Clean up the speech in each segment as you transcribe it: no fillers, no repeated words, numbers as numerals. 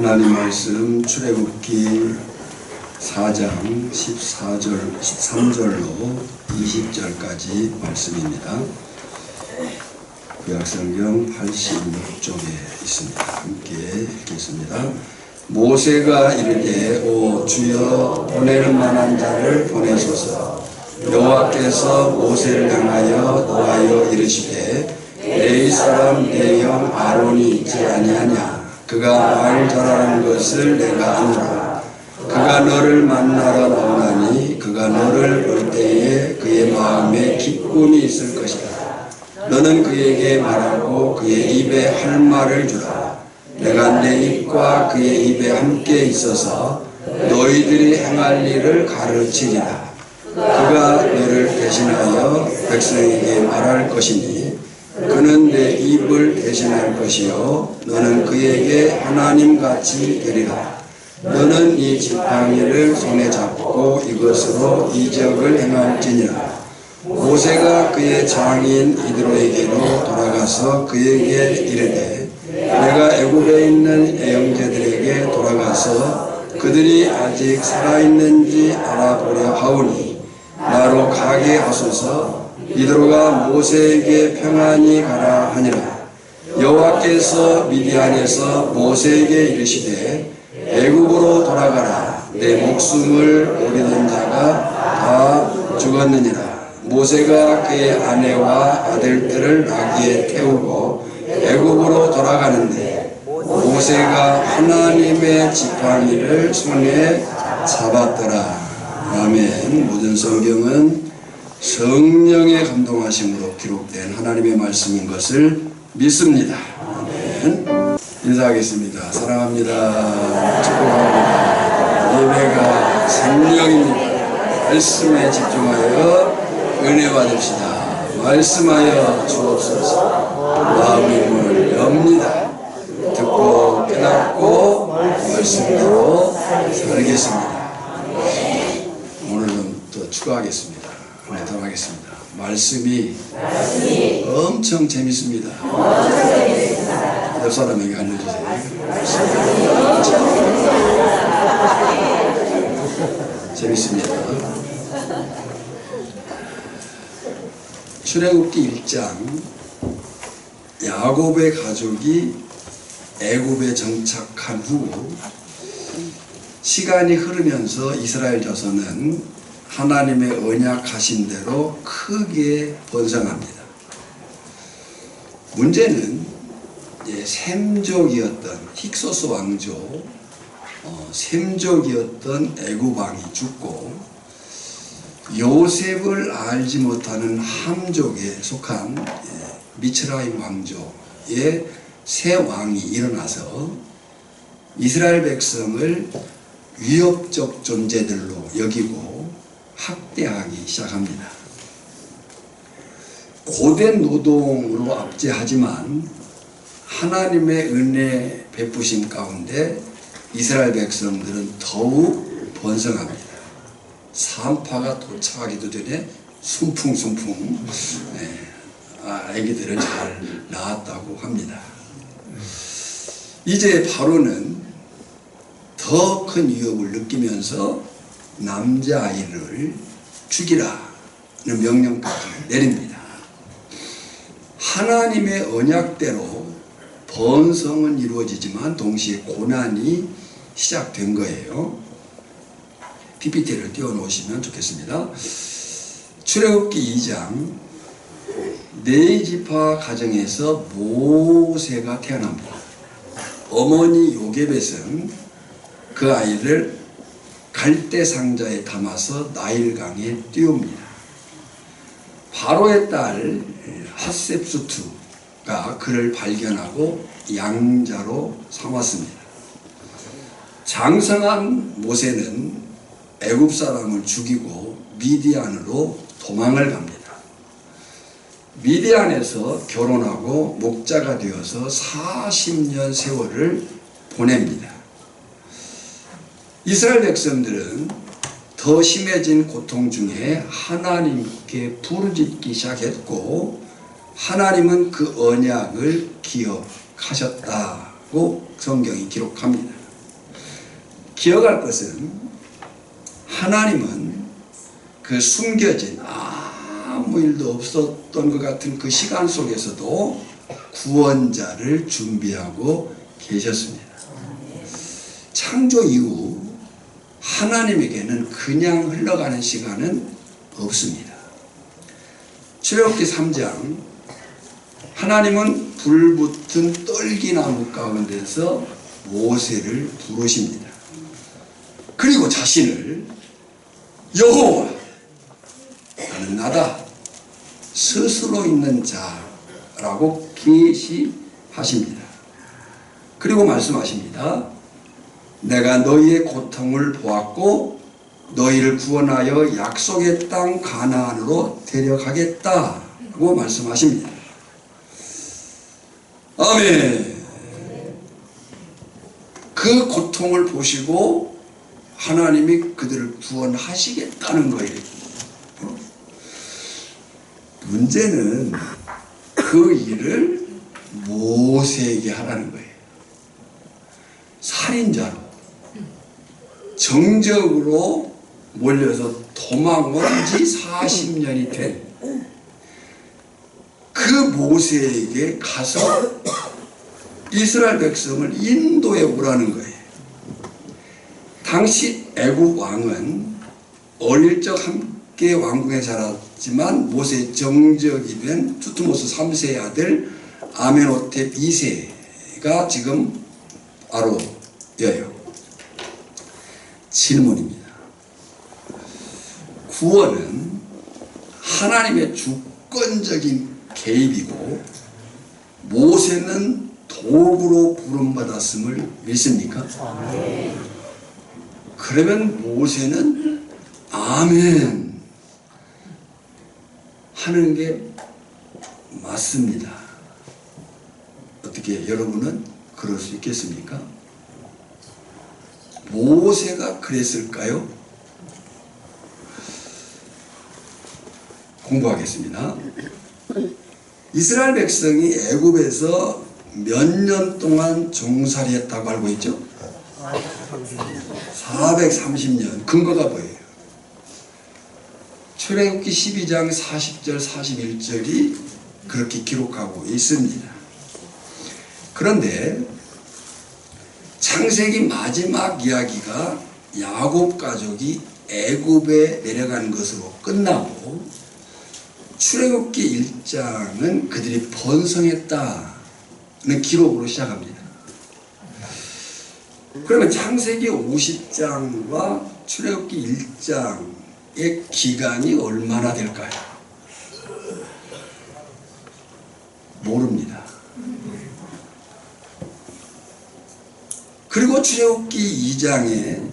하나님 말씀 출애굽기 4장 13절로 20절까지 말씀입니다. 구약성경 86쪽에 있습니다. 함께 읽겠습니다. 모세가 이르되 오 주여 보내는 만한 자를 보내소서. 여호와께서 모세를 향하여 노하여 이르시되 내 사람 내 형 아론이 있지 아니하냐. 그가 말 잘하는 것을 내가 아노라. 그가 너를 만나러 나오나니 그가 너를 볼 때에 그의 마음에 기쁨이 있을 것이다. 너는 그에게 말하고 그의 입에 할 말을 주라. 내가 내 입과 그의 입에 함께 있어서 너희들이 행할 일을 가르치리라. 그가 너를 대신하여 백성에게 말할 것이니 그는 내 입을 대신할 것이요 너는 그에게 하나님같이 되리라. 너는 이 지팡이를 손에 잡고 이것으로 이적을 행할지니라. 모세가 그의 장인 이드로에게로 돌아가서 그에게 이르되 내가 애굽에 있는 애형제들에게 돌아가서 그들이 아직 살아있는지 알아보려 하오니 나로 가게 하소서. 이드로가 모세에게 평안히 가라 하니라. 여호와께서 미디안에서 모세에게 이르시되 애굽으로 돌아가라. 내 목숨을 노리던 자가 다 죽었느니라. 모세가 그의 아내와 아들들을 나귀에 태우고 애굽으로 돌아가는데 모세가 하나님의 지팡이를 손에 잡았더라. 아멘. 모든 성경은 성령의 감동하심으로 기록된 하나님의 말씀인 것을 믿습니다. 아멘. 인사하겠습니다. 사랑합니다. 축복합니다. 예배가 생명입니다. 말씀에 집중하여 은혜 받읍시다. 말씀하여 주옵소서. 마음의 문을 엽니다. 듣고 깨닫고 말씀대로 살겠습니다. 오늘은 또 추가하겠습니다. 네, 더 하겠습니다. 말씀이 엄청 재밌습니다. 옆 사람에게 알려주세요. 재밌습니다. 출애굽기 1장 야곱의 가족이 애굽에 정착한 후 시간이 흐르면서 이스라엘 자손은 하나님의 언약하신 대로 크게 번성합니다. 문제는 셈족이었던 힉소스 왕조, 셈족이었던 애굽 왕이 죽고 요셉을 알지 못하는 함족에 속한 미츠라임 왕조의 새 왕이 일어나서 이스라엘 백성을 위협적 존재들로 여기고 학대하기 시작합니다. 고된 노동으로 압제하지만 하나님의 은혜 베푸심 가운데 이스라엘 백성들은 더욱 번성합니다. 산파가 도착하기도 전에 순풍순풍 아기들을 잘 낳았다고 합니다. 이제 바로는 더 큰 위협을 느끼면서 남자아이를 죽이라는 명령까지 내립니다. 하나님의 언약대로 번성은 이루어지지만 동시에 고난이 시작된 거예요. PPT를 띄워놓으시면 좋겠습니다. 출애굽기 2장 네지파 가정에서 모세가 태어납니다. 어머니 요게벳은 그 아이를 갈대 상자에 담아서 나일강에 띄웁니다. 바로의 딸 핫셉수트가 그를 발견하고 양자로 삼았습니다. 장성한 모세는 애굽 사람을 죽이고 미디안으로 도망을 갑니다. 미디안에서 결혼하고 목자가 되어서 40년 세월을 보냅니다. 이스라엘 백성들은 더 심해진 고통 중에 하나님께 부르짖기 시작했고 하나님은 그 언약을 기억하셨다고 성경이 기록합니다. 기억할 것은 하나님은 그 숨겨진 아무 일도 없었던 것 같은 그 시간 속에서도 구원자를 준비하고 계셨습니다. 창조 이후 하나님에게는 그냥 흘러가는 시간은 없습니다. 출애굽기 3장, 하나님은 불붙은 떨기나무 가운데서 모세를 부르십니다. 그리고 자신을 여호와 나는 나다 스스로 있는 자라고 계시하십니다. 그리고 말씀하십니다. 내가 너희의 고통을 보았고 너희를 구원하여 약속의 땅 가나안으로 데려가겠다고 말씀하십니다. 아멘. 그 고통을 보시고 하나님이 그들을 구원하시겠다는 거예요. 문제는 그 일을 모세에게 하라는 거예요. 살인자로 정적으로 몰려서 도망 온 지 40년이 된 그 모세에게 가서 이스라엘 백성을 인도해 오라는 거예요. 당시 애국 왕은 어릴 적 함께 왕궁에 자랐지만 모세의 정적이 된 투트모스 3세의 아들 아멘호텝 2세가 지금 아로여요. 질문입니다. 구원은 하나님의 주권적인 개입이고 모세는 도구로 부름받았음을 믿습니까? 그러면 모세는 아멘 하는 게 맞습니다. 어떻게 여러분은 그럴 수 있겠습니까? 모세가 그랬을까요? 공부하겠습니다. 이스라엘 백성이 애굽에서 몇 년 동안 종살이했다고 알고 있죠? 430년. 근거가 뭐예요? 출애굽기 12장 40절 41절이 그렇게 기록하고 있습니다. 그런데 창세기 마지막 이야기가 야곱 가족이 애굽에 내려간 것으로 끝나고 출애굽기 1장은 그들이 번성했다는 기록으로 시작합니다. 그러면 창세기 50장과 출애굽기 1장의 기간이 얼마나 될까요? 모릅니다. 그리고 출애굽기 2장에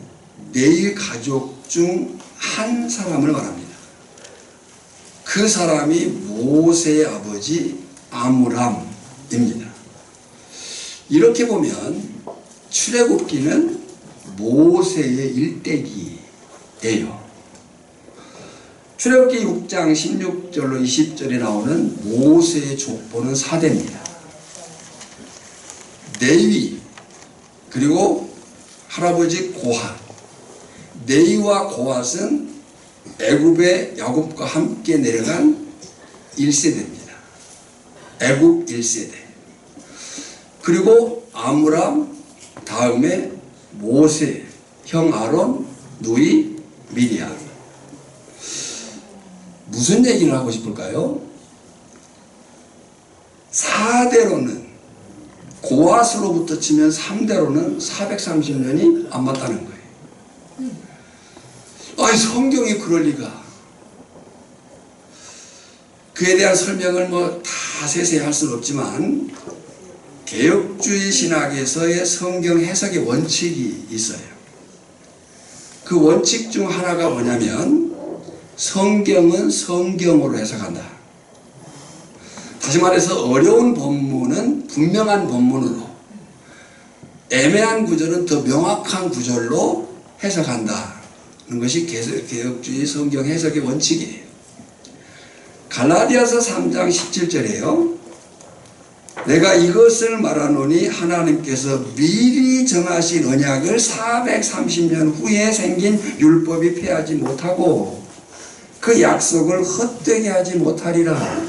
레위 가족 중 한 사람을 말합니다. 그 사람이 모세의 아버지 아므람입니다. 이렇게 보면 출애굽기는 모세의 일대기예요. 출애굽기 6장 16절로 20절에 나오는 모세의 족보는 4대입니다. 레위 그리고 할아버지 고핫. 레위와 고핫은 애굽의 야곱과 함께 내려간 1세대입니다. 애굽 1세대. 그리고 아므람 다음에 모세, 형 아론, 누이, 미리암. 무슨 얘기를 하고 싶을까요? 4대로는 고핫으로부터 치면 3대로는 430년이 안 맞다는 거예요. 아니 성경이 그럴 리가. 그에 대한 설명을 다 세세히 할 수는 없지만 개혁주의 신학에서의 성경 해석의 원칙이 있어요. 그 원칙 중 하나가 뭐냐면 성경은 성경으로 해석한다. 다시 말해서 어려운 본문은 분명한 본문으로, 애매한 구절은 더 명확한 구절로 해석한다는 것이 개혁주의 성경 해석의 원칙이에요. 갈라디아서 3장 17절에요. 내가 이것을 말하노니 하나님께서 미리 정하신 언약을 430년 후에 생긴 율법이 폐하지 못하고 그 약속을 헛되게 하지 못하리라.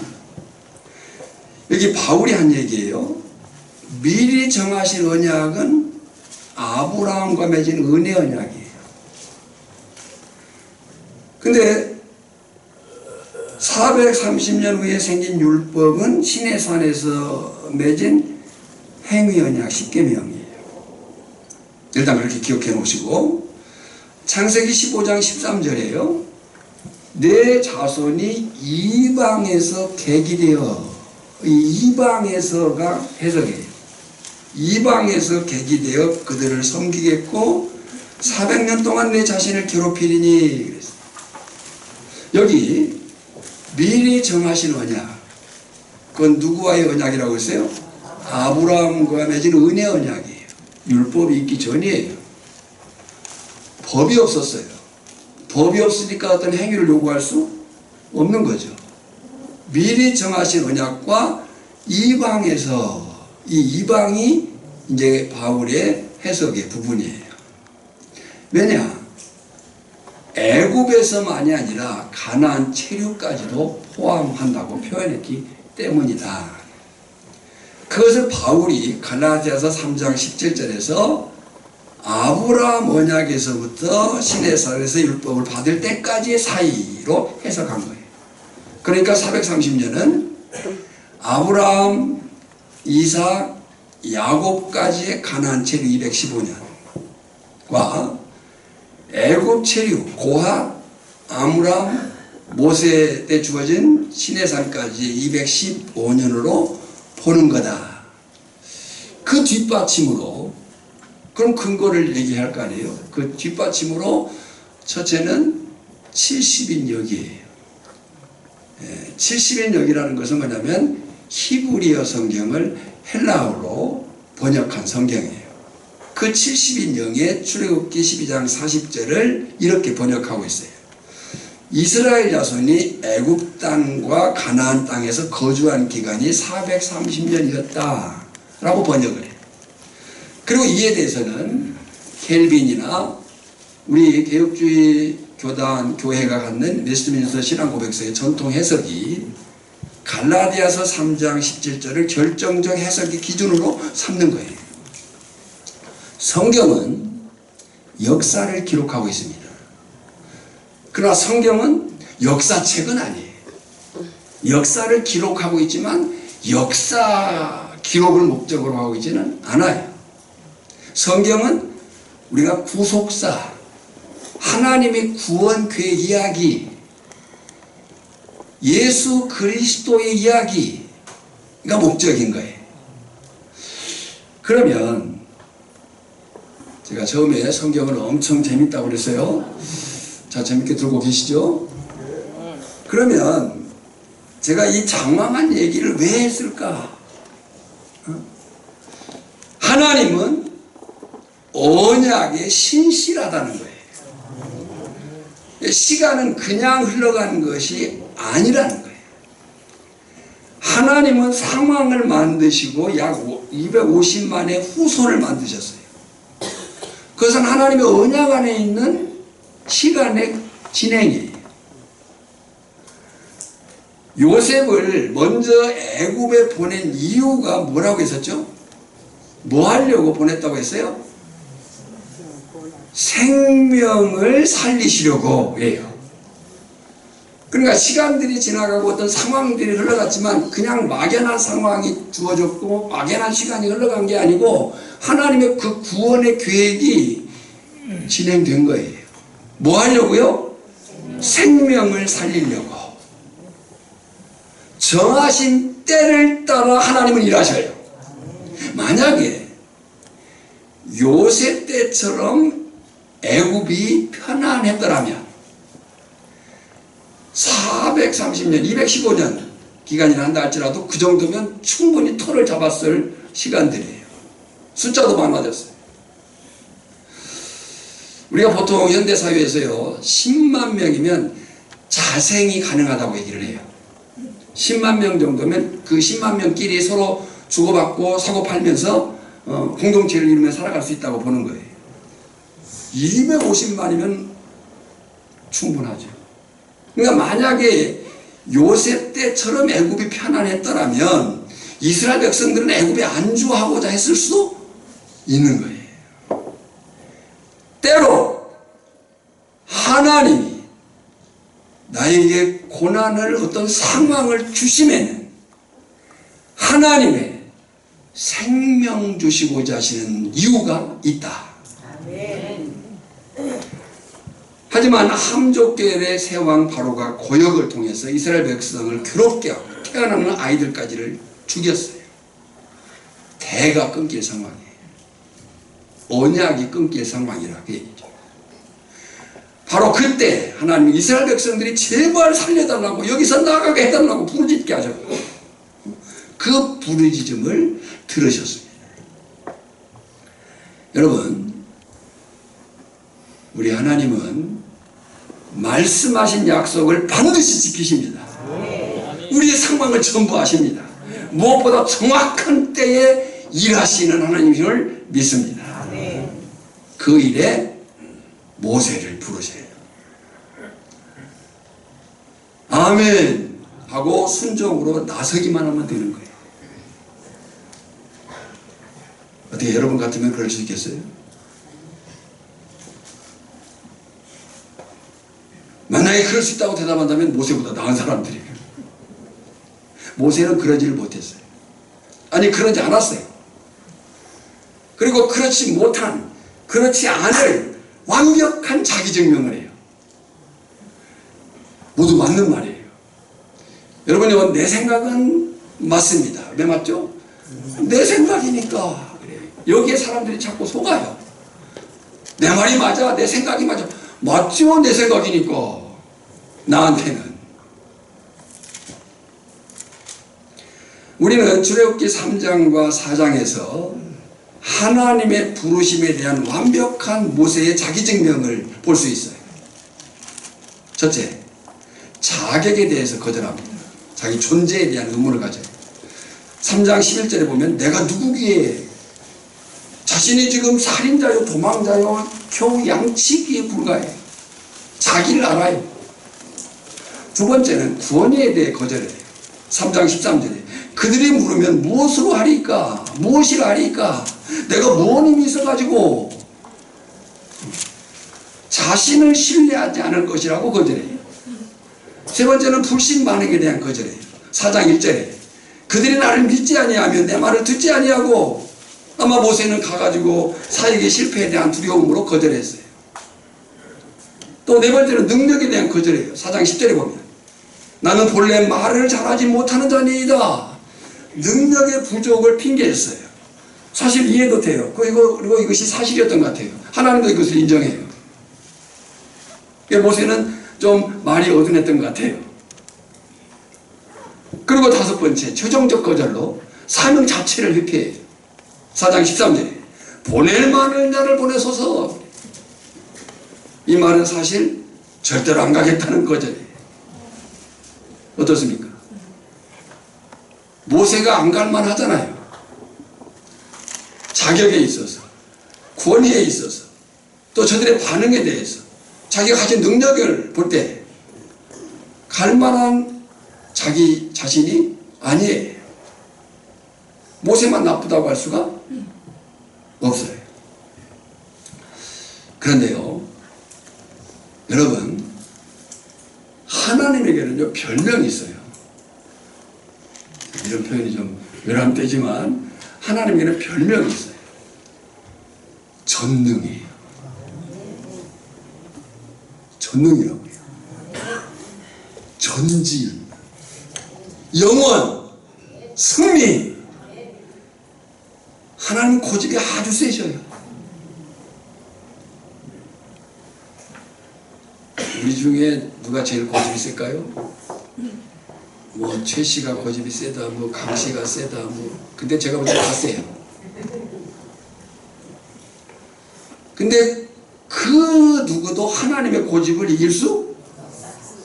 여기 바울이 한 얘기예요. 미리 정하신 언약은 아브라함과 맺은 은혜 언약이에요. 근데 430년 후에 생긴 율법은 시내산에서 맺은 행위 언약, 십계명이에요. 일단 그렇게 기억해 놓으시고, 창세기 15장 13절에요. 내 자손이 이방에서 계기되어, 이방에서가 해석이에요. 이방에서 계기되어 그들을 섬기겠고 400년 동안 내 자신을 괴롭히리니 그랬어요. 여기 미리 정하신 언약, 그건 누구와의 언약이라고 했어요? 아브라함과 맺은 은혜 언약이에요. 율법이 있기 전이에요. 법이 없었어요. 법이 없으니까 어떤 행위를 요구할 수 없는 거죠. 미리 정하신 언약과 이방에서, 이 이방이 이제 바울의 해석의 부분이에요. 왜냐? 애굽에서만이 아니라 가나안 체류까지도 포함한다고 표현했기 때문이다. 그것을 바울이 갈라디아서 3장 17절에서 아브라함 언약에서부터 시내산에서 율법을 받을 때까지의 사이로 해석한 거예요. 그러니까 430년은 아브라함, 이삭, 야곱까지의 가나안 체류 215년과 애굽 체류, 고핫, 아므람, 모세 때 주어진 시내산까지 215년으로 보는 거다. 그 뒷받침으로, 그럼 근거를 얘기할 거 아니에요. 그 뒷받침으로 첫째는 70인역이에요. 70인역이라는 것은 뭐냐면 히브리어 성경을 헬라어로 번역한 성경이에요. 그 70인역의 출애굽기 12장 40절을 이렇게 번역하고 있어요. 이스라엘 자손이 애굽 땅과 가나안 땅에서 거주한 기간이 430년이었다 라고 번역을 해요. 그리고 이에 대해서는 켈빈이나 우리 개혁주의 교단 교회가 갖는 웨스트민스터 신앙고백서의 전통 해석이 갈라디아서 3장 17절을 결정적 해석의 기준으로 삼는 거예요. 성경은 역사를 기록하고 있습니다. 그러나 성경은 역사책은 아니에요. 역사를 기록하고 있지만 역사 기록을 목적으로 하고 있지는 않아요. 성경은 우리가 구속사, 하나님의 구원 계획 이야기, 예수 그리스도의 이야기가 목적인 거예요. 그러면 제가 처음에 성경을 엄청 재밌다고 그랬어요. 자, 재밌게 들고 계시죠? 그러면 제가 이 장황한 얘기를 왜 했을까? 하나님은 언약에 신실하다는 거예요. 시간은 그냥 흘러가는 것이 아니라는 거예요. 하나님은 상황을 만드시고 약 250만의 후손을 만드셨어요. 그것은 하나님의 언약 안에 있는 시간의 진행이에요. 요셉을 먼저 애굽에 보낸 이유가 뭐라고 했었죠? 뭐 하려고 보냈다고 했어요? 생명을 살리시려고 해요. 그러니까 시간들이 지나가고 어떤 상황들이 흘러갔지만 그냥 막연한 상황이 주어졌고 막연한 시간이 흘러간 게 아니고 하나님의 그 구원의 계획이 진행된 거예요. 뭐 하려고요? 생명을 살리려고. 정하신 때를 따라 하나님은 일하셔요. 만약에 요셉 때처럼 애굽이 편안했더라면 430년, 215년 기간이나 한다 할지라도 그 정도면 충분히 털을 잡았을 시간들이에요. 숫자도 많아졌어요. 우리가 보통 현대사회에서요 10만 명이면 자생이 가능하다고 얘기를 해요. 10만 명 정도면 그 10만 명끼리 서로 주고받고 사고팔면서 공동체를 이루며 살아갈 수 있다고 보는 거예요. 250만이면 충분하죠. 그러니까 만약에 요셉 때처럼 애굽이 편안했더라면 이스라엘 백성들은 애굽에 안주하고자 했을 수도 있는 거예요. 때로 하나님이 나에게 고난을 어떤 상황을 주시면 하나님의 생명 주시고자 하시는 이유가 있다. 하지만 함족계열의 세왕 바로가 고역을 통해서 이스라엘 백성을 괴롭게 하고 태어나는 아이들까지를 죽였어요. 대가 끊길 상황이에요. 언약이 끊길 상황이라 그 얘기죠. 바로 그때 하나님 이스라엘 백성들이 제발 살려달라고 여기서 나가게 해달라고 부르짖게 하셨고 그 부르짖음을 들으셨습니다. 여러분, 우리 하나님은 말씀하신 약속을 반드시 지키십니다. 우리의 상황을 전부 아십니다. 무엇보다 정확한 때에 일하시는 하나님을 믿습니다. 그 일에 모세를 부르세요. 아멘 하고 순종으로 나서기만 하면 되는 거예요. 어떻게 여러분 같으면 그럴 수 있겠어요? 만약에 그럴 수 있다고 대답한다면 모세보다 나은 사람들이에요. 모세는 그러지를 못했어요. 아니 그러지 않았어요. 그리고 그렇지 않을 완벽한 자기 증명을 해요. 모두 맞는 말이에요. 여러분, 내 생각은 맞습니다. 왜 맞죠? 내 생각이니까 그래요. 여기에 사람들이 자꾸 속아요. 내 말이 맞아, 내 생각이 맞아. 맞죠? 내 생각이니까. 나한테는. 우리는 출애굽기 3장과 4장에서 하나님의 부르심에 대한 완벽한 모세의 자기증명을 볼 수 있어요. 첫째, 자격에 대해서 거절합니다. 자기 존재에 대한 의문을 가져요. 3장 11절에 보면 내가 누구기에 자신이 지금 살인자요 도망자요 겨우 양치기에 불과해요. 자기를 알아요. 두 번째는 구원에 대해 거절해요. 3장 13절에 그들이 물으면 무엇으로 하리까? 무엇이라 하리까? 내가 무슨 힘이 있어가지고 자신을 신뢰하지 않을 것이라고 거절해요. 세 번째는 불신 반응에 대한 거절이에요. 4장 1절에 그들이 나를 믿지 아니하면 내 말을 듣지 아니하고 아마 모세는 가가지고 사역의 실패에 대한 두려움으로 거절했어요. 또 네 번째는 능력에 대한 거절이에요. 4장 10절에 보면 나는 본래 말을 잘하지 못하는 자니이다. 능력의 부족을 핑계했어요. 사실 이해도 돼요. 그리고 이것이 사실이었던 것 같아요. 하나님도 이것을 인정해요. 모세는 좀 많이 어둔했던 것 같아요. 그리고 다섯 번째, 최종적 거절로 사명 자체를 회피해요. 4장 13절에 보낼 만한 자를 보내소서. 이 말은 사실 절대로 안 가겠다는 거절이에요. 어떻습니까? 모세가 안 갈만 하잖아요. 자격에 있어서, 권위에 있어서, 또 저들의 반응에 대해서 자기가 가진 능력을 볼 때 갈만한 자기 자신이 아니에요. 모세만 나쁘다고 할 수가 없어요. 그런데요, 여러분, 하나님에게는요 별명이 있어요. 이런 표현이 좀 외람되지만 하나님에게는 별명이 있어요. 전능이에요. 전능이라고 해요. 전지, 영원, 승리. 하나님 고집이 아주 세셔요. 우리 중에 누가 제일 고집이 셀까요? 뭐 최 씨가 고집이 세다, 뭐 강 씨가 세다, 뭐 근데 제가 볼 때 다 세요. 근데 그 누구도 하나님의 고집을 이길 수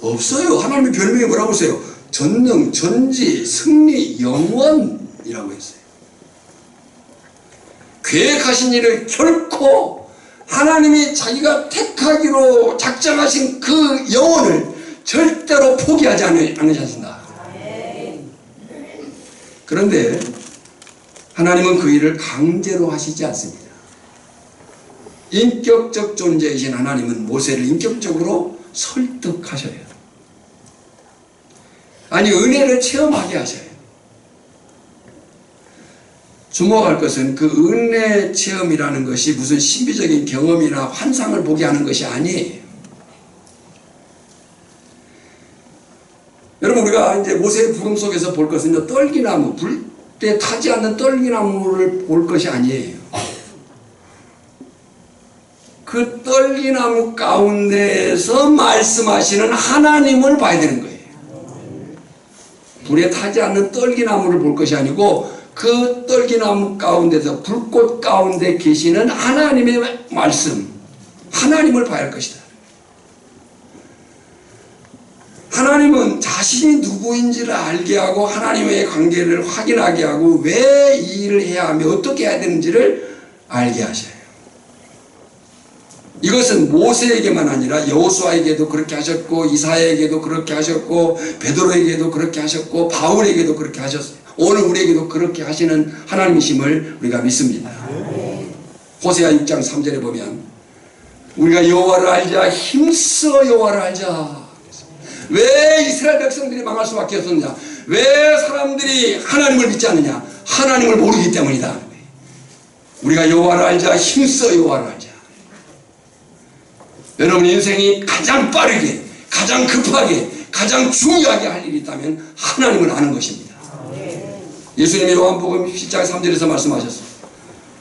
없어요. 하나님의 별명이 뭐라고 했어요? 전능, 전지, 승리, 영원이라고 했어요. 계획하신 일을 결코 하나님이 자기가 택하기로 작정하신 그 영혼을 절대로 포기하지 않으셨습니다. 그런데 하나님은 그 일을 강제로 하시지 않습니다. 인격적 존재이신 하나님은 모세를 인격적으로 설득하셔요. 아니, 은혜를 체험하게 하셔요. 주목할 것은 그 은혜 체험이라는 것이 무슨 신비적인 경험이나 환상을 보게 하는 것이 아니에요. 여러분, 우리가 이제 모세의 부름 속에서 볼 것은 떨기나무, 불때 타지 않는 떨기나무를 볼 것이 아니에요. 그 떨기나무 가운데에서 말씀하시는 하나님을 봐야 되는 거예요. 불에 타지 않는 떨기나무를 볼 것이 아니고 그 떨기나무 가운데서 불꽃 가운데 계시는 하나님의 말씀, 하나님을 봐야 할 것이다. 하나님은 자신이 누구인지를 알게 하고 하나님의 관계를 확인하게 하고 왜 이 일을 해야 하며 어떻게 해야 되는지를 알게 하셔요. 이것은 모세에게만 아니라 여호수아에게도 그렇게 하셨고 이사야에게도 그렇게 하셨고 베드로에게도 그렇게 하셨고 바울에게도 그렇게 하셨어요. 오늘 우리에게도 그렇게 하시는 하나님이심을 우리가 믿습니다. 호세아 6장 3절에 보면 우리가 여호와를 알자, 힘써 여호와를 알자. 왜 이스라엘 백성들이 망할 수밖에 없었느냐? 왜 사람들이 하나님을 믿지 않느냐? 하나님을 모르기 때문이다. 우리가 여호와를 알자, 힘써 여호와를 알자. 여러분 인생이 가장 빠르게, 가장 급하게, 가장 중요하게 할 일이 있다면 하나님을 아는 것입니다. 예수님이 요한복음 10장 3절에서 말씀하셨습니다.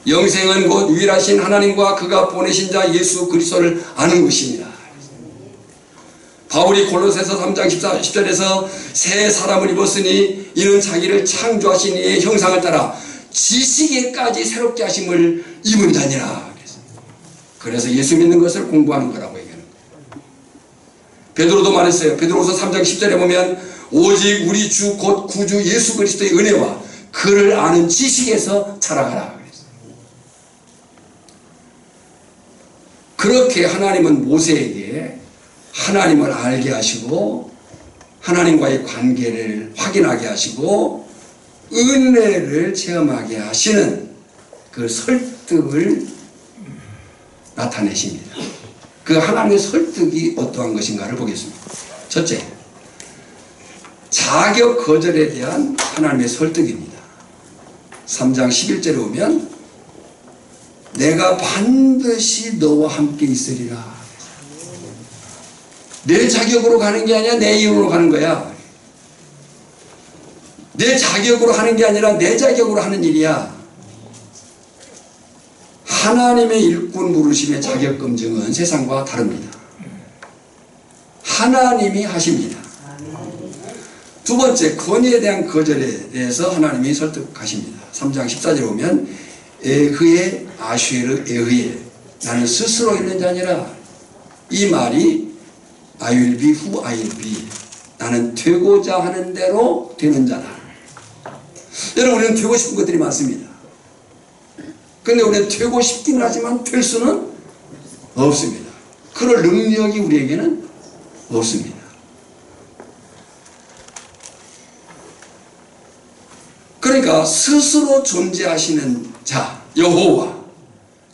영생은 곧 유일하신 하나님과 그가 보내신 자 예수 그리스도를 아는 것입니다. 바울이 골로새서 3장 10절에서 새 사람을 입었으니 이는 자기를 창조하신 이의 형상을 따라 지식에까지 새롭게 하심을 입은 자니라. 그래서 예수 믿는 것을 공부하는 거라고 얘기하는 거예요. 베드로도 말했어요. 베드로서 3장 10절에 보면 오직 우리 주 곧 구주 예수 그리스도의 은혜와 그를 아는 지식에서 자라가라. 그렇게 하나님은 모세에게 하나님을 알게 하시고 하나님과의 관계를 확인하게 하시고 은혜를 체험하게 하시는 그 설득을 나타내십니다. 그 하나님의 설득이 어떠한 것인가를 보겠습니다. 첫째, 자격 거절에 대한 하나님의 설득입니다. 3장 11절에 오면 내가 반드시 너와 함께 있으리라. 내 자격으로 가는 게 아니라 내 이유로 가는 거야. 내 자격으로 하는 게 아니라 내 자격으로 하는 일이야. 하나님의 일꾼 부르심의 자격 검증은 세상과 다릅니다. 하나님이 하십니다. 두 번째, 권위에 대한 거절에 대해서 하나님이 설득하십니다. 3장 14절에 보면 에흐에 아슈에르 에흐에 나는 스스로 있는 자니라. 이 말이 I will be who I will be. 나는 되고자 하는 대로 되는 자다. 여러분, 우리는 되고 싶은 것들이 많습니다. 근데 우리는 되고 싶기는 하지만 될 수는 없습니다. 그럴 능력이 우리에게는 없습니다. 그러니까 스스로 존재하시는 자 여호와,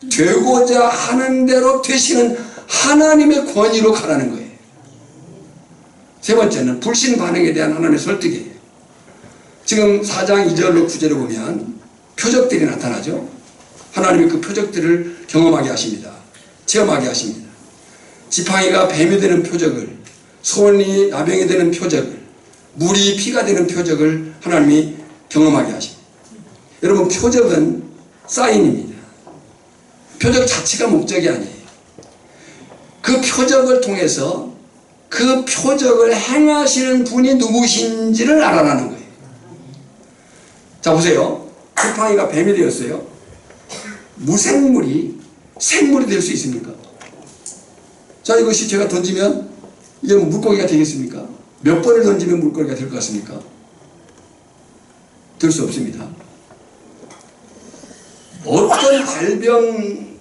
되고자 하는 대로 되시는 하나님의 권위로 가라는 거예요. 세 번째는 불신 반응에 대한 하나님의 설득이에요. 지금 4장 2절로 9절에 보면 표적들이 나타나죠. 하나님이 그 표적들을 경험하게 하십니다. 체험하게 하십니다. 지팡이가 뱀이 되는 표적을, 손이 나병이 되는 표적을, 물이 피가 되는 표적을 하나님이 경험하게 하십니다. 여러분, 표적은 사인입니다. 표적 자체가 목적이 아니에요. 그 표적을 통해서 그 표적을 행하시는 분이 누구신지를 알아라는 거예요. 자, 보세요. 지팡이가 뱀이 되었어요. 무생물이 생물이 될 수 있습니까? 자, 이것이 제가 던지면 이게 물고기가 되겠습니까? 몇 번을 던지면 물고기가 될 것 같습니까? 될 수 없습니다. 어떤 발병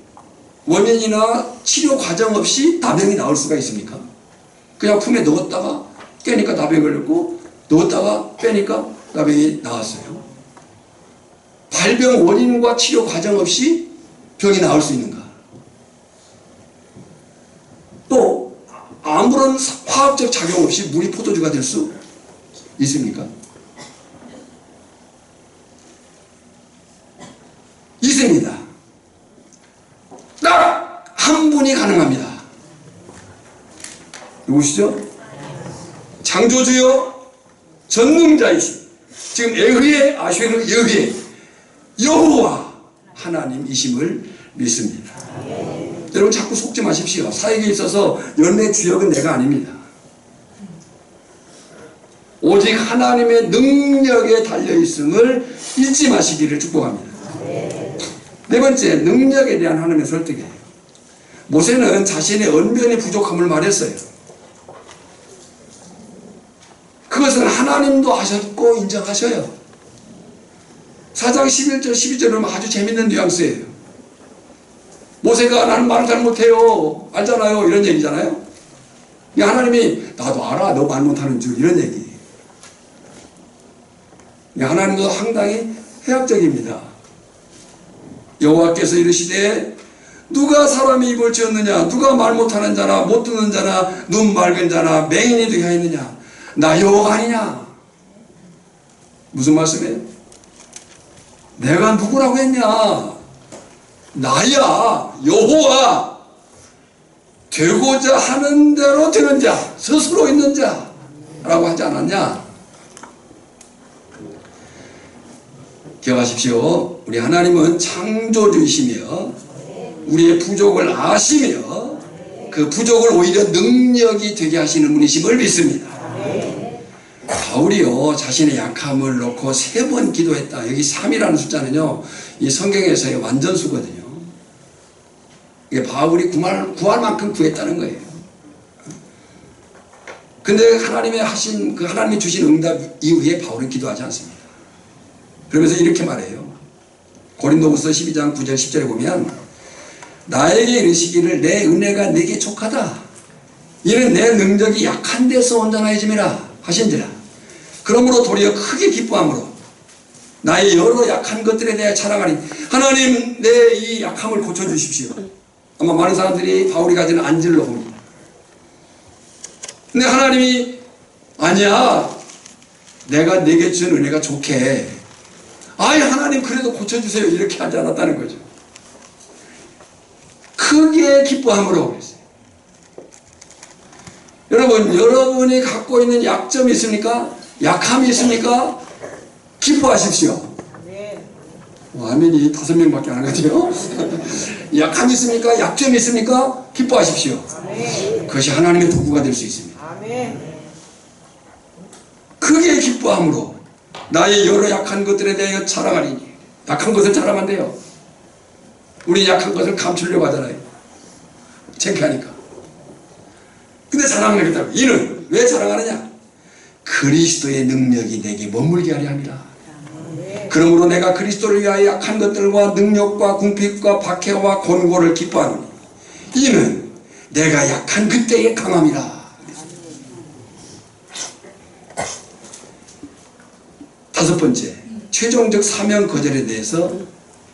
원인이나 치료 과정 없이 나병이 나올 수가 있습니까? 그냥 품에 넣었다가 깨니까 나병이 걸렸고 넣었다가 빼니까 나병이 나왔어요. 발병 원인과 치료 과정 없이 병이 나올 수 있는가? 또 아무런 화학적 작용 없이 물이 포도주가 될 수 있습니까? 있습니다. 딱 한 분이 가능합니다. 누구시죠? 창조주요 전능자이신, 지금 에흐의 아쉐르 여기에 여호와 하나님이심을 믿습니다. 여러분 자꾸 속지 마십시오. 사역에 있어서 열매 주역은 내가 아닙니다. 오직 하나님의 능력에 달려있음을 잊지 마시기를 축복합니다. 네 번째, 능력에 대한 하나님의 설득이에요. 모세는 자신의 언변의 부족함을 말했어요. 그것은 하나님도 하셨고 인정하셔요. 4장 11절 12절은 아주 재밌는 뉘앙스예요. 모세가 나는 말을 잘 못해요, 알잖아요, 이런 얘기잖아요. 하나님이 나도 알아, 너 말 못하는 줄, 이런 얘기. 하나님도 상당히 해학적입니다. 여호와께서 이르시되 누가 사람의 입을 지었느냐, 누가 말 못하는 자나 못 듣는 자나 눈 맑은 자나 맹인이 되게 하였느냐, 나 여호와가 아니냐. 무슨 말씀이에요? 내가 누구라고 했냐? 나야 여호와. 되고자 하는 대로 되는 자, 스스로 있는 자 라고 하지 않았냐? 기억하십시오. 우리 하나님은 창조주이시며 우리의 부족을 아시며 그 부족을 오히려 능력이 되게 하시는 분이심을 믿습니다. 바울이요, 자신의 약함을 놓고 3번 기도했다. 여기 3이라는 숫자는요, 이 성경에서의 완전수거든요. 이게 바울이 구할 만큼 구했다는 거예요. 근데 하나님의 하신, 그 하나님이 주신 응답 이후에 바울은 기도하지 않습니다. 그러면서 이렇게 말해요. 고린도후서 12장 9절 10절에 보면 나에게 이르시기를 내 은혜가 내게 족하다. 이는 내 능력이 약한 데서 온전하여짐이라 하신지라. 그러므로 도리어 크게 기뻐함으로 나의 여러 약한 것들에 대해 자랑하니 하나님 내 이 약함을 고쳐주십시오. 아마 많은 사람들이 바울이 가지는 안질로 봅니다. 근데 하나님이 아니야, 내가 내게 준 은혜가 좋게, 아이 하나님 그래도 고쳐주세요, 이렇게 하지 않았다는 거죠. 크게 기뻐함으로 그랬어요. 여러분, 여러분이 갖고 있는 약점이 있습니까? 약함이 있습니까? 기뻐하십시오. 아멘이 5명밖에 안 하거든요. 약함이 있습니까? 약점이 있습니까? 기뻐하십시오. 그것이 하나님의 도구가 될 수 있습니다. 크게 기뻐함으로 나의 여러 약한 것들에 대하여 자랑하리니. 약한 것을 자랑한대요. 우리 약한 것을 감추려고 하잖아요. 창피하니까. 근데 자랑하겠다고. 이는 왜 자랑하느냐? 그리스도의 능력이 내게 머물게 하려 함이라. 그러므로 내가 그리스도를 위하여 약한 것들과 능력과 궁핍과 박해와 곤고를 기뻐하노니 이는 내가 약한 그때의 강함이라. 5번째, 최종적 사명 거절에 대해서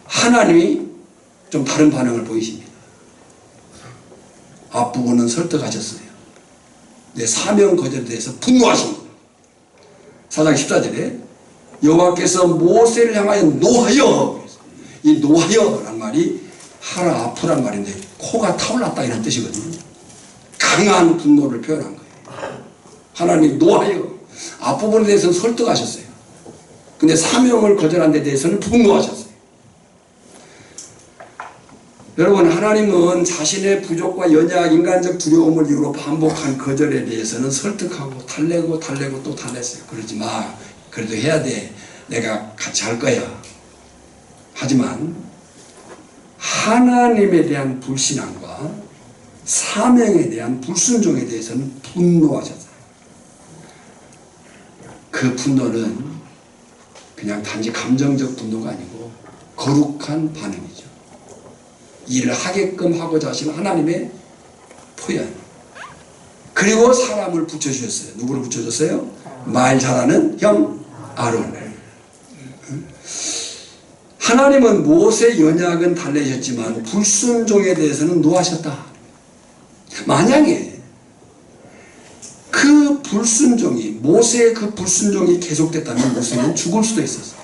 하나님이 좀 다른 반응을 보이십니다. 앞부분은 설득하셨어요. 내 사명 거절에 대해서 분노하신 거예요. 4장 14절에 여호와께서 모세를 향하여 노하여, 이 노하여란 말이 하라 아프란 말인데 코가 타올랐다 이런 뜻이거든요. 강한 분노를 표현한 거예요. 하나님이 노하여, 앞부분에 대해서는 설득하셨어요. 근데 사명을 거절한 데 대해서는 분노하셨어요. 여러분, 하나님은 자신의 부족과 연약, 인간적 두려움을 이유로 반복한 거절에 대해서는 설득하고 달래고 또 달랬어요. 그러지 마, 그래도 해야 돼, 내가 같이 할 거야. 하지만 하나님에 대한 불신앙과 사명에 대한 불순종에 대해서는 분노하셨어요. 그 분노는 그냥 단지 감정적 분노가 아니고 거룩한 반응이죠. 일을 하게끔 하고자 하시는 하나님의 표현. 그리고 사람을 붙여주셨어요. 누구를 붙여줬어요? 말 잘하는 형 아론을. 하나님은 모세 연약은 달래셨지만 불순종에 대해서는 노하셨다. 만약에 그 불순종이, 모세의 그 불순종이 계속됐다면 모세는 죽을 수도 있었어요.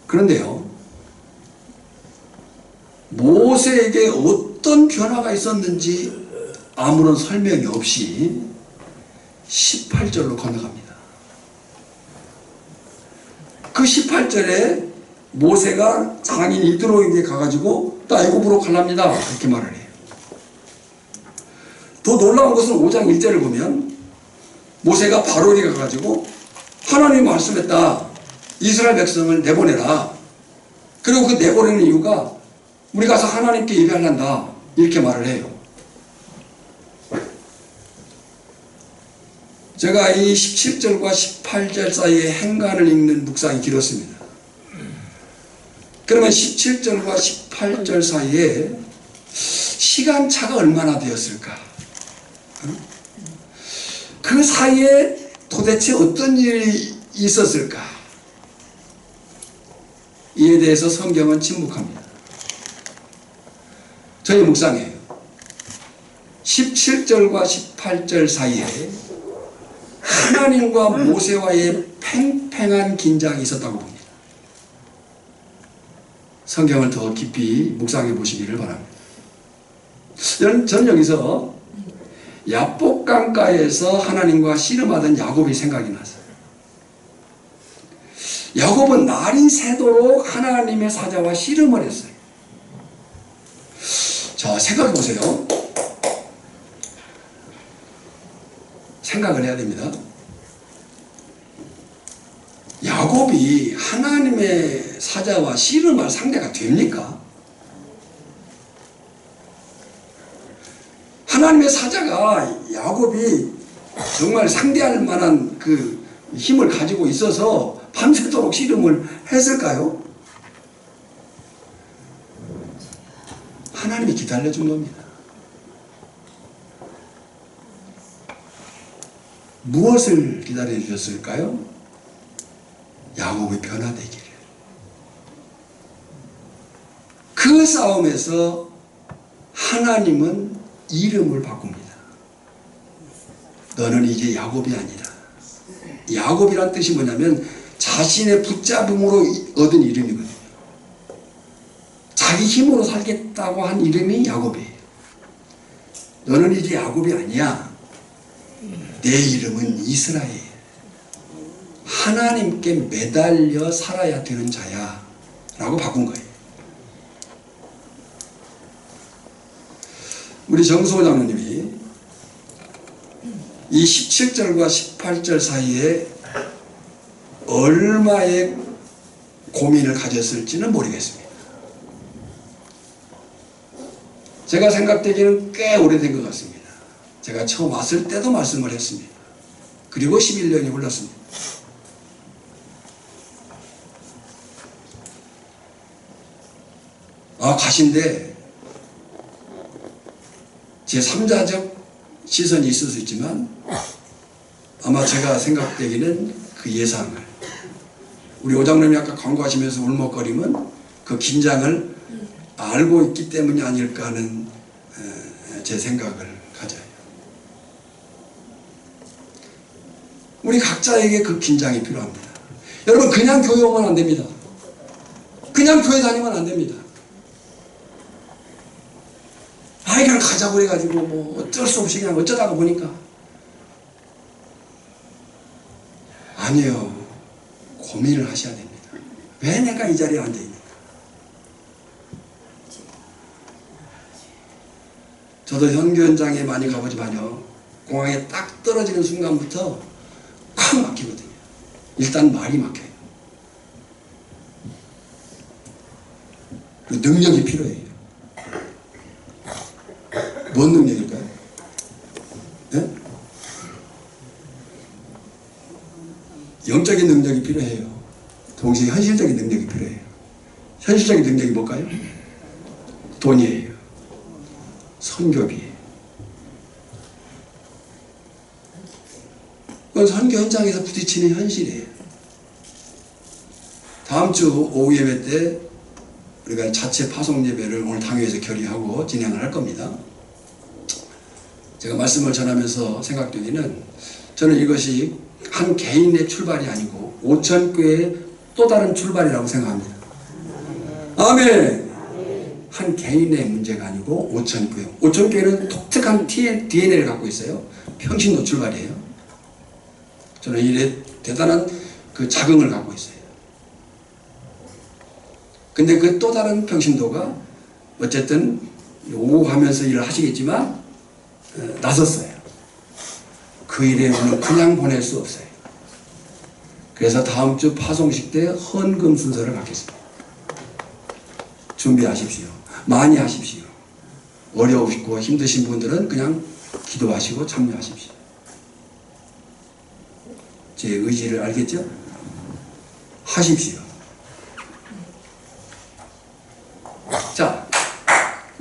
그런데요, 모세에게 어떤 변화가 있었는지 아무런 설명이 없이 18절로 건너갑니다. 그 18절에 모세가 장인 이드로에게 가가지고 나 애굽으로 가랍니다 이렇게 말을 해요. 더 놀라운 것은 5장 1절을 보면 모세가 바로에게 가가지고 하나님이 말씀했다. 이스라엘 백성을 내보내라. 그리고 그 내보내는 이유가 우리 가서 하나님께 예배하란다 이렇게 말을 해요. 제가 이 17절과 18절 사이에 행간을 읽는 묵상이 길었습니다. 그러면 17절과 18절 사이에 시간차가 얼마나 되었을까? 그 사이에 도대체 어떤 일이 있었을까? 이에 대해서 성경은 침묵합니다. 저희 묵상이에요. 17절과 18절 사이에 하나님과 모세와의 팽팽한 긴장이 있었다고 봅니다. 성경을 더 깊이 묵상해 보시기를 바랍니다. 저는 여기서 야복 강가에서 하나님과 씨름하던 야곱이 생각이 났어요. 야곱은 날이 새도록 하나님의 사자와 씨름을 했어요. 자, 생각해 보세요. 생각을 해야 됩니다. 야곱이 하나님의 사자와 씨름할 상대가 됩니까? 하나님의 사자가 야곱이 정말 상대할 만한 그 힘을 가지고 있어서 밤새도록 씨름을 했을까요? 하나님이 기다려준 겁니다. 무엇을 기다려 주셨을까요? 야곱의 변화되기를. 그 싸움에서 하나님은 이름을 바꿉니다. 너는 이제 야곱이 아니다. 야곱이란 뜻이 뭐냐면 자신의 붙잡음으로 얻은 이름이거든요. 자기 힘으로 살겠다고 한 이름이 야곱이에요. 너는 이제 야곱이 아니야. 내 이름은 이스라엘. 하나님께 매달려 살아야 되는 자야 라고 바꾼 거예요. 우리 정수호 장로님이 이 17절과 18절 사이에 얼마의 고민을 가졌을지는 모르겠습니다. 제가 생각되기는 꽤 오래된 것 같습니다. 제가 처음 왔을 때도 말씀을 했습니다. 그리고 11년이 흘렀습니다. 가신데 제 3자적 시선이 있을 수 있지만 아마 제가 생각되기는 그 예상을, 우리 오장님이 아까 광고하시면서 울먹거림은 그 긴장을 알고 있기 때문이 아닐까 하는 제 생각을 가져요. 우리 각자에게 그 긴장이 필요합니다. 여러분, 그냥 교회 오면 안 됩니다. 그냥 교회 다니면 안 됩니다. 그냥 가자고 해가지고 뭐 어쩔 수 없이 그냥 어쩌다가 보니까. 아니에요. 고민을 하셔야 됩니다. 왜 내가 이 자리에 앉아있는가? 저도 현교 현장에 많이 가보지만요, 공항에 딱 떨어지는 순간부터 콱 막히거든요. 일단 말이 막혀요. 그리고 능력이 필요해요. 뭔 능력일까요? 네? 영적인 능력이 필요해요. 동시에 현실적인 능력이 필요해요. 현실적인 능력이 뭘까요? 돈이에요. 선교비예요. 그건 선교 현장에서 부딪히는 현실이에요. 다음 주 오후 예배 때 우리가 자체 파송 예배를 오늘 당회에서 결의하고 진행을 할 겁니다. 제가 말씀을 전하면서 생각되기는 저는 이것이 한 개인의 출발이 아니고 5,000교회의 또 다른 출발이라고 생각합니다. 아멘! 한 개인의 문제가 아니고 5,000교회. 5,000교회는 독특한 DNA를 갖고 있어요. 평신도 출발이에요. 저는 이래 대단한 그 자긍을 갖고 있어요. 근데 그 또 다른 평신도가 어쨌든 오하면서 일을 하시겠지만 나섰어요. 그 일에 오늘 그냥 보낼 수 없어요. 그래서 다음 주 파송식 때 헌금 순서를 갖겠습니다. 준비하십시오. 많이 하십시오. 어려우시고 힘드신 분들은 그냥 기도하시고 참여하십시오. 제 의지를 알겠죠? 하십시오. 자,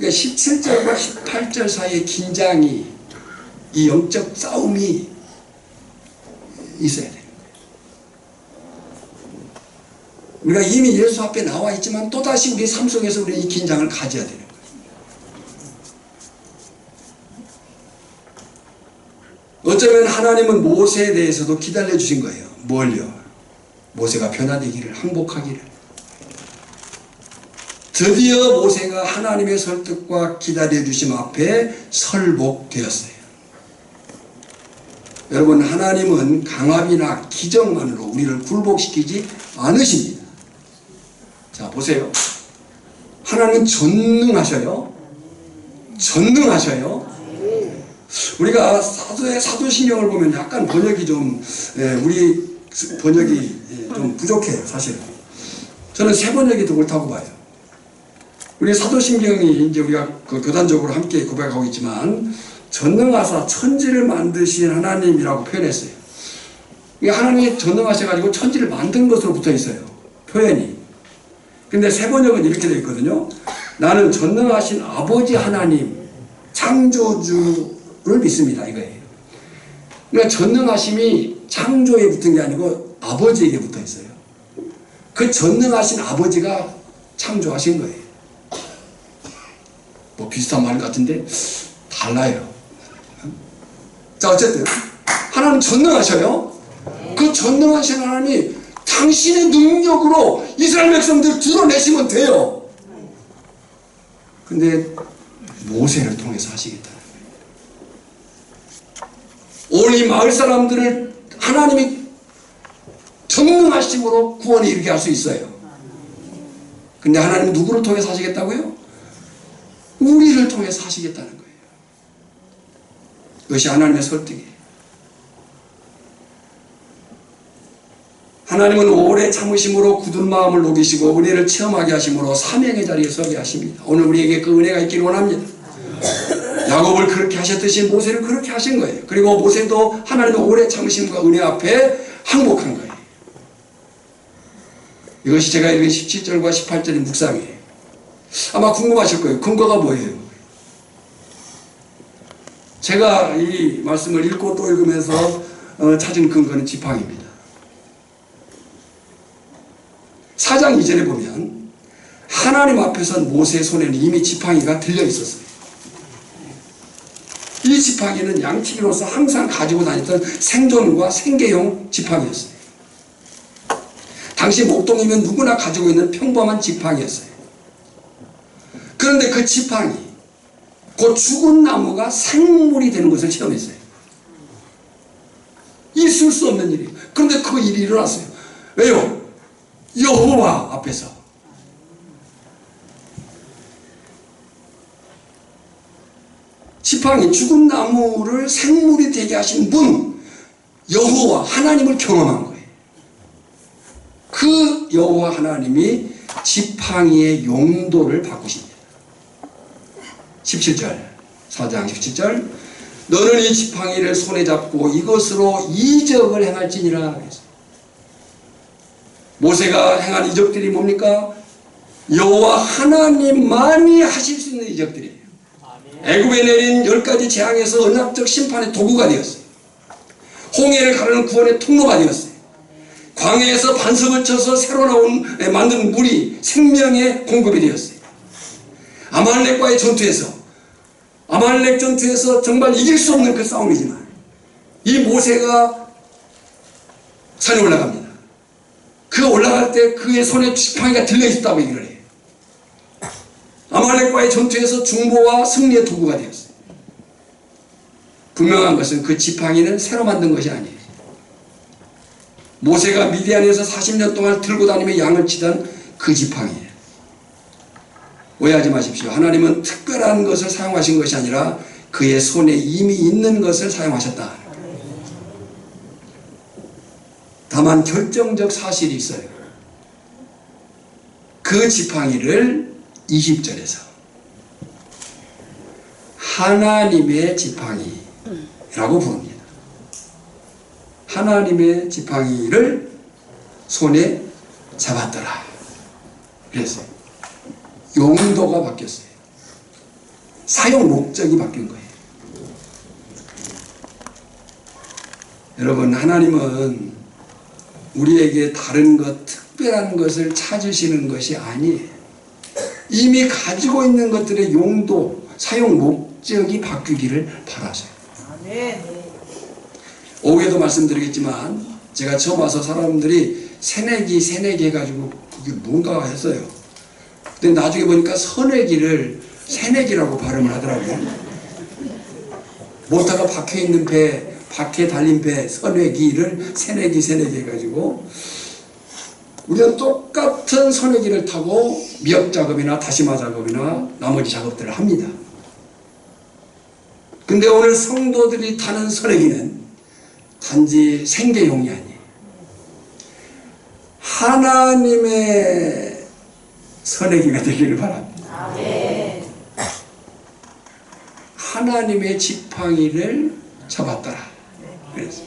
17절과 18절 사이의 긴장이, 이 영적 싸움이 있어야 돼요. 우리가 이미 예수 앞에 나와 있지만 또다시 우리 삶 속에서 우리 이 긴장을 가져야 되는 거예요. 어쩌면 하나님은 모세에 대해서도 기다려 주신 거예요. 뭘요? 모세가 변화되기를, 항복하기를. 드디어 모세가 하나님의 설득과 기다려 주심 앞에 설복되었어요. 여러분, 하나님은 강압이나 기적만으로 우리를 굴복시키지 않으십니다. 자, 보세요. 하나님은 전능하셔요. 전능하셔요. 우리가 사도신경을 보면 약간 번역이 좀, 우리 번역이 좀 부족해요, 사실은. 저는 새 번역이 더 옳다고 봐요. 우리 사도신경이 이제 우리가 그 교단적으로 함께 고백하고 있지만, 전능하사 천지를 만드신 하나님이라고 표현했어요. 하나님이 전능하셔가지고 천지를 만든 것으로 붙어 있어요. 표현이. 근데 새 번역은 이렇게 되어 있거든요. 나는 전능하신 아버지 하나님, 창조주를 믿습니다. 이거예요. 그러니까 전능하심이 창조에 붙은 게 아니고 아버지에게 붙어 있어요. 그 전능하신 아버지가 창조하신 거예요. 뭐 비슷한 말 같은데 달라요. 자, 어쨌든 하나님 전능하셔요. 그 전능하신 하나님이 당신의 능력으로 이스라엘 백성들을 드러내시면 돼요. 근데 모세를 통해서 하시겠다는 거예요. 오늘 이 마을 사람들을 하나님이 전능하심으로 구원에 이르게 할 수 있어요. 근데 하나님은 누구를 통해서 하시겠다고요? 우리를 통해서 하시겠다는 거예요. 그것이 하나님의 설득이에요. 하나님은 오래 참으심으로 굳은 마음을 녹이시고 은혜를 체험하게 하심으로 사명의 자리에 서게 하십니다. 오늘 우리에게 그 은혜가 있기를 원합니다. 야곱을 그렇게 하셨듯이 모세를 그렇게 하신 거예요. 그리고 모세도 하나님의 오래 참으심과 은혜 앞에 항복한 거예요. 이것이 제가 읽은 17절과 18절의 묵상이에요. 아마 궁금하실 거예요. 근거가 뭐예요? 제가 이 말씀을 읽고 또 읽으면서 찾은 근거는 지팡이입니다. 4장 2절에 보면 하나님 앞에선 모세의 손에는 이미 지팡이가 들려 있었어요. 이 지팡이는 양치기로서 항상 가지고 다녔던 생존과 생계용 지팡이였어요. 당시 목동이면 누구나 가지고 있는 평범한 지팡이였어요. 그런데 그 지팡이, 그 죽은 나무가 생물이 되는 것을 체험했어요. 있을 수 없는 일이에요. 그런데 그 일이 일어났어요. 왜요? 여호와 앞에서. 지팡이, 죽은 나무를 생물이 되게 하신 분, 여호와 하나님을 경험한 거예요. 그 여호와 하나님이 지팡이의 용도를 바꾸십니다. 17절, 4장 17절, 너는 이 지팡이를 손에 잡고 이것으로 이적을 행할지니라. 모세가 행한 이적들이 뭡니까? 여호와 하나님만이 하실 수 있는 이적들이에요. 애굽에 내린 10가지 재앙에서 언약적 심판의 도구가 되었어요. 홍해를 가르는 구원의 통로가 되었어요. 광야에서 반석을 쳐서 새로 만든 물이 생명의 공급이 되었어요. 아말렉과의 전투에서 정말 이길 수 없는 그 싸움이지만 이 모세가 산에 올라갑니다. 그 올라갈 때 그의 손에 지팡이가 들려있었다고 얘기를 해요. 아말렉과의 전투에서 중보와 승리의 도구가 되었어요. 분명한 것은 그 지팡이는 새로 만든 것이 아니에요. 모세가 미디안에서 40년 동안 들고 다니며 양을 치던 그 지팡이에요. 오해하지 마십시오. 하나님은 특별한 것을 사용하신 것이 아니라 그의 손에 이미 있는 것을 사용하셨다. 다만 결정적 사실이 있어요. 그 지팡이를 20절에서 하나님의 지팡이라고 부릅니다. 하나님의 지팡이를 손에 잡았더라. 그랬어요. 용도가 바뀌었어요. 사용 목적이 바뀐 거예요. 여러분, 하나님은 우리에게 다른 것, 특별한 것을 찾으시는 것이 아니에요. 이미 가지고 있는 것들의 용도, 사용 목적이 바뀌기를 바라세요. 오후에도 말씀드리겠지만 제가 처음 와서 사람들이 새내기 해가지고 그게 뭔가 했어요. 근데 나중에 보니까 선내기를 새내기라고 발음을 하더라고요. 모터가 박혀있는 배, 바퀴에 달린 배, 선내기를 새내기 해가지고 우리는 똑같은 선내기를 타고 미역 작업이나 다시마 작업이나 나머지 작업들을 합니다. 근데 오늘 성도들이 타는 선내기는 단지 생계용이 아니에요. 하나님의 선내기가 되기를 바랍니다. 하나님의 지팡이를 잡았더라. 그래서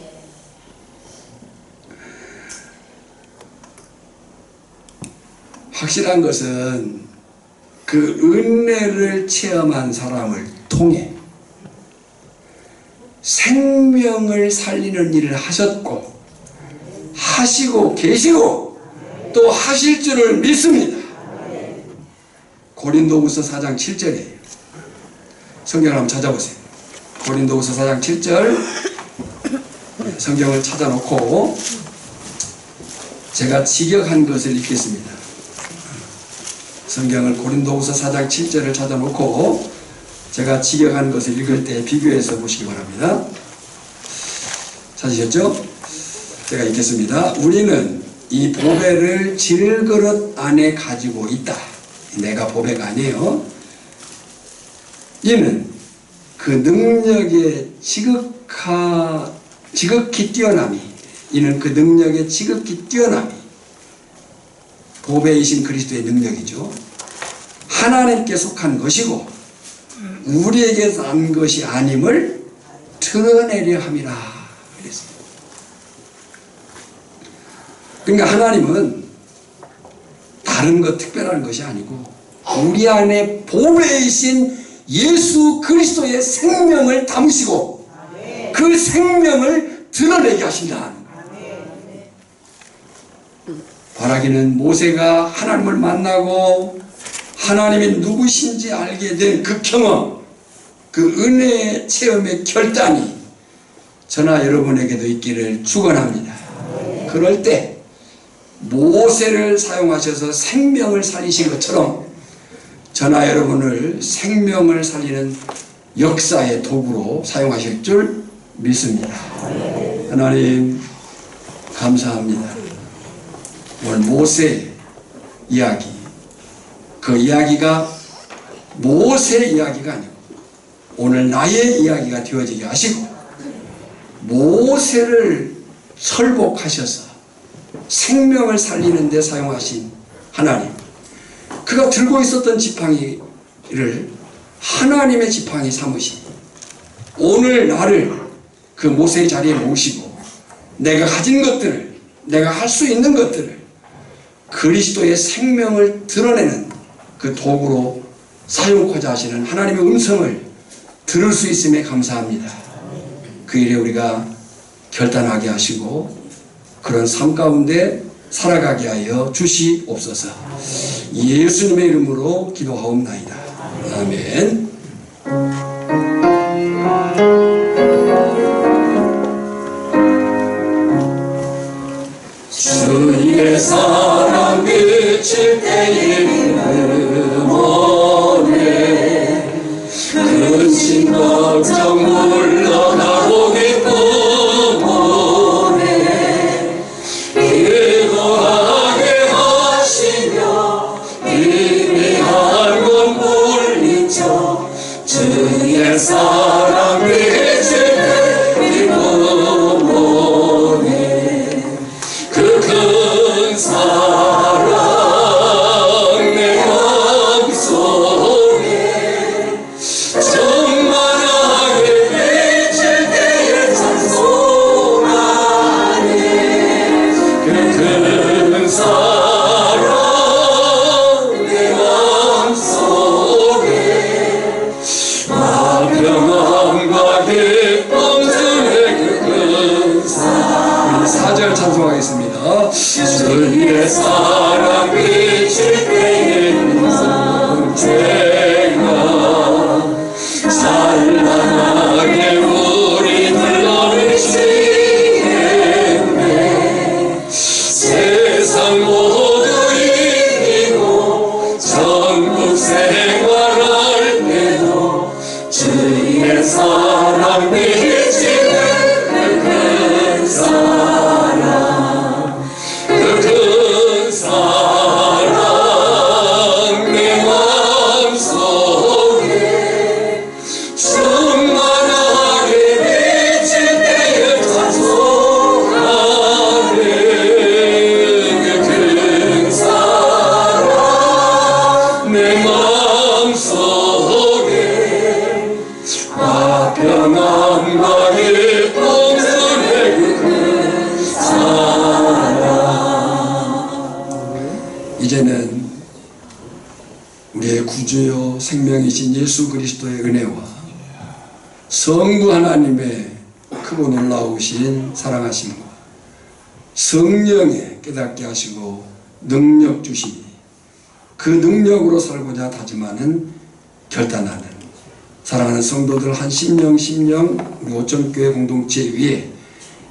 확실한 것은 그 은혜를 체험한 사람을 통해 생명을 살리는 일을 하셨고 하시고 계시고 또 하실 줄을 믿습니다. 고린도후서 4장 7절이에요. 성경을 한번 찾아보세요. 고린도후서 4장 7절 성경을 찾아놓고 제가 직역한 것을 읽겠습니다. 성경을 고린도후서 4장 7절을 찾아놓고 제가 직역한 것을 읽을 때 비교해서 보시기 바랍니다. 찾으셨죠? 제가 읽겠습니다. 우리는 이 보배를 질그릇 안에 가지고 있다. 내가 보배가 아니에요. 이는 그 능력의 지극히 뛰어남이 이는 그 능력의 지극히 뛰어남이 보배이신 그리스도의 능력이죠. 하나님께 속한 것이고 우리에게 난 것이 아님을 드러내려 함이라 그랬습니다. 그러니까 하나님은 다른 것 특별한 것이 아니고 우리 안에 보배이신 예수 그리스도의 생명을 담으시고 그 생명을 드러내게 하신다. 바라기는 모세가 하나님을 만나고 하나님이 누구신지 알게 된 그 경험, 그 은혜의 체험의 결단이 저나 여러분에게도 있기를 축원합니다. 그럴 때 모세를 사용하셔서 생명을 살리신 것처럼 저나 여러분을 생명을 살리는 역사의 도구로 사용하실 줄 믿습니다. 하나님 감사합니다. 오늘 모세 이야기, 그 이야기가 모세 이야기가 아니고 오늘 나의 이야기가 되어지게 하시고 모세를 설복하셔서 생명을 살리는 데 사용하신 하나님, 그가 들고 있었던 지팡이를 하나님의 지팡이 삼으신 오늘 나를 그 모세의 자리에 모시고 내가 가진 것들을, 내가 할 수 있는 것들을 그리스도의 생명을 드러내는 그 도구로 사용하고자 하시는 하나님의 음성을 들을 수 있음에 감사합니다. 그 일에 우리가 결단하게 하시고 그런 삶 가운데 살아가게 하여 주시옵소서. 예수님의 이름으로 기도하옵나이다. 아멘. 주의 사랑 비칠 때에 오네 근심 걱정 물러가고 기쁨 오네 기도하게 하시며 미미한 건 물리쳐 주의 사랑 비칠 때 기쁨 오네 그 큰 사랑 내 맘속에 충만하게 비칠 때에 찬송하네 그 큰 사랑 내 맘속에 평안과 기쁨 주의 그 큰 사랑 4절 찬송하겠습니다. 주의 사랑 비칠 때에 죄가 찬란하게 우리 둘러비치겠네 세상 모두 이기고 천국 생활할 때도 주의 사랑 비치는 그 큰 사랑 그 큰 사랑 내 맘속에 충만하게 비칠 때에 찬송하네 그 큰 사랑 내 맘속에 평안과 기쁨 주의 그 큰 사랑 이제는 우리의 구주요 생명이신 예수 그리스도의 은혜와 성부 하나님의 크고 놀라우신 사랑하심과 성령의 깨닫게 하시고 능력 주시니 그 능력으로 살고자 다짐하는 결단하는 사랑하는 성도들 한 심령 우리 오천교회 공동체 위에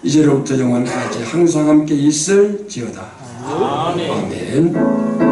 이제로부터 영원까지 항상 함께 있을지어다. 아멘.